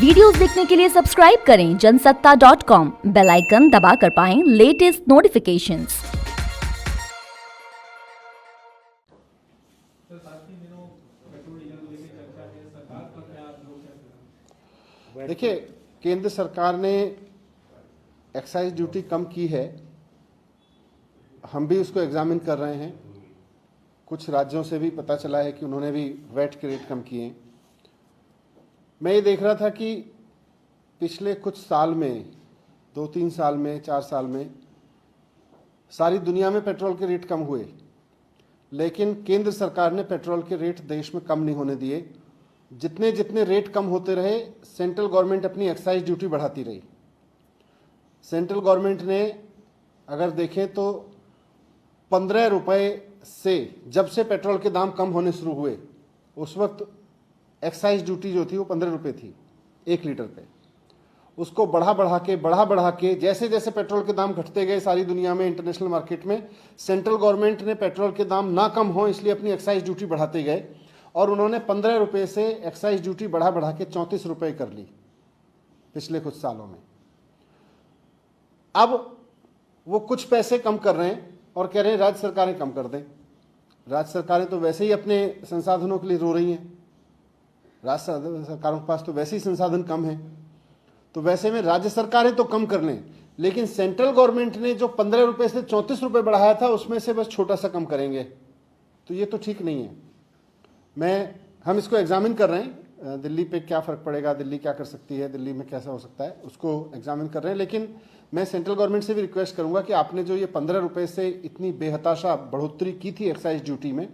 Videos देखने के लिए सब्सक्राइब करें जनसत्ता.com, बेल आइकन दबाकर पाएं लेटेस्ट नोटिफिकेशंस। देखिए, केंद्र सरकार ने एक्साइज ड्यूटी कम की है, हम भी उसको एग्जामिन कर रहे हैं। कुछ राज्यों से भी पता चला है कि उन्होंने भी वैट के रेट कम किए। मैं ये देख रहा था कि पिछले कुछ साल में, 2-3 साल में, 4 साल में सारी दुनिया में पेट्रोल के रेट कम हुए, लेकिन केंद्र सरकार ने पेट्रोल के रेट देश में कम नहीं होने दिए। जितने जितने रेट कम होते रहे, सेंट्रल गवर्नमेंट अपनी एक्साइज ड्यूटी बढ़ाती रही। सेंट्रल गवर्नमेंट ने अगर देखें तो 15 रुपये से, जब से पेट्रोल के दाम कम होने शुरू हुए, उस वक्त एक्साइज ड्यूटी जो थी वो 15 रुपये थी 1 लीटर पे। उसको बढ़ा बढ़ा के जैसे जैसे पेट्रोल के दाम घटते गए सारी दुनिया में, इंटरनेशनल मार्केट में, सेंट्रल गवर्नमेंट ने पेट्रोल के दाम ना कम हो इसलिए अपनी एक्साइज ड्यूटी बढ़ाते गए और उन्होंने 15 रुपये से एक्साइज ड्यूटी बढ़ा के 34 रुपये कर ली पिछले कुछ सालों में। अब वो कुछ पैसे कम कर रहे हैं और कह रहे हैं राज्य सरकारें कम कर दें। राज्य सरकारें तो वैसे ही अपने संसाधनों के लिए रो रही हैं, राज्य सरकारों के पास तो वैसे ही संसाधन कम है, तो वैसे में राज्य सरकारें तो कम कर लें, लेकिन सेंट्रल गवर्नमेंट ने जो 15 रुपये से 34 रुपये बढ़ाया था उसमें से बस छोटा सा कम करेंगे, तो ये तो ठीक नहीं है। हम इसको एग्जामिन कर रहे हैं, दिल्ली पे क्या फ़र्क पड़ेगा, दिल्ली क्या कर सकती है, दिल्ली में कैसा हो सकता है, उसको एग्जामिन कर रहे हैं। लेकिन मैं सेंट्रल गवर्नमेंट से भी रिक्वेस्ट करूंगा कि आपने जो ये 15 रुपये से इतनी बेहताशा बढ़ोतरी की थी एक्साइज ड्यूटी में,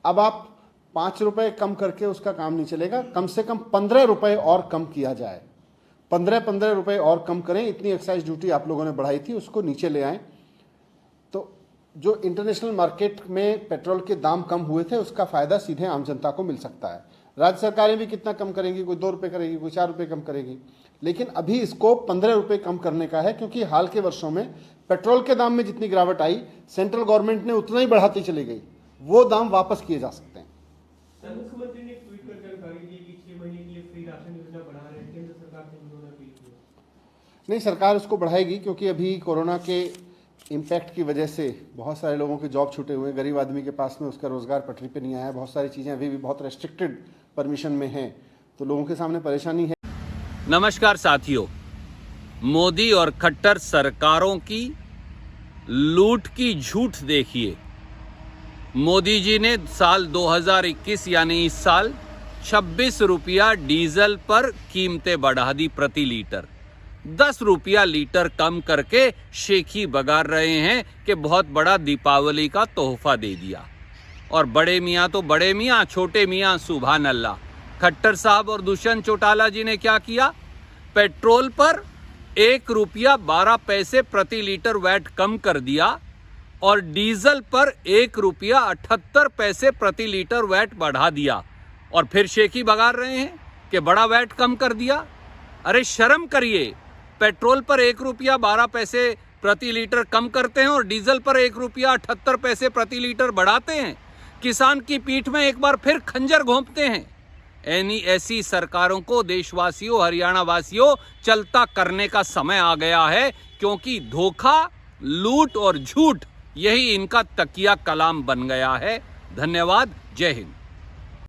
अब आप 5 रुपये कम करके उसका काम नहीं चलेगा। कम से कम 15 रुपये और कम किया जाए, 15 रुपये और कम करें। इतनी एक्साइज ड्यूटी आप लोगों ने बढ़ाई थी, उसको नीचे ले आएँ। तो जो इंटरनेशनल मार्केट में पेट्रोल के दाम कम हुए थे उसका फ़ायदा सीधे आम जनता को मिल सकता है। राज्य सरकारें भी कितना कम करेंगी, कोई 2 रुपये करेगी, कोई 4 रुपये कम करेगी, लेकिन अभी इसको 15 रुपये कम करने का है, क्योंकि हाल के वर्षों में पेट्रोल के दाम में जितनी गिरावट आई, सेंट्रल गवर्नमेंट ने उतना ही बढ़ाती चली गई। वो दाम वापस किए जा सकते हैं। मुख्यमंत्री ने ट्वीट कर जानकारी दी कि 6 महीने के लिए फ्री राशन योजना बढ़ा रहे हैं, केंद्र सरकार से उन्होंने अपील की। नहीं, सरकार उसको बढ़ाएगी, क्योंकि अभी कोरोना के इम्पैक्ट की वजह से बहुत सारे लोगों के जॉब छूटे हुए हैं, गरीब आदमी के पास में उसका रोजगार पटरी पे नहीं आया है, बहुत सारी चीज़ें अभी भी बहुत रेस्ट्रिक्टेड परमिशन में हैं, तो लोगों के सामने परेशानी है। नमस्कार साथियों, मोदी और खट्टर सरकारों की लूट की झूठ देखिए। मोदी जी ने साल 2021 यानी इस साल 26 रुपया डीजल पर कीमतें बढ़ा दी प्रति लीटर, 10 रुपया लीटर कम करके शेखी बगार रहे हैं कि बहुत बड़ा दीपावली का तोहफा दे दिया। और बड़े मियाँ तो बड़े मियाँ, छोटे मियाँ सुभान अल्लाह। खट्टर साहब और दुष्यंत चौटाला जी ने क्या किया? पेट्रोल पर 1 रुपया 12 पैसे प्रति लीटर वैट कम कर दिया और डीजल पर 1 रुपया 78 पैसे प्रति लीटर वैट बढ़ा दिया, और फिर शेखी बगार रहे हैं कि बड़ा वैट कम कर दिया। अरे शर्म करिए, पेट्रोल पर 1 रुपया 12 पैसे प्रति लीटर कम करते हैं और डीजल पर 1 रुपया 78 पैसे प्रति लीटर बढ़ाते हैं। किसान की पीठ में एक बार फिर खंजर घोंपते हैं। ऐसी सरकारों को देशवासियों, हरियाणा वासियों, चलता करने का समय आ गया है, क्योंकि धोखा, लूट और झूठ यही इनका तकिया कलाम बन गया है। धन्यवाद। जय हिंद।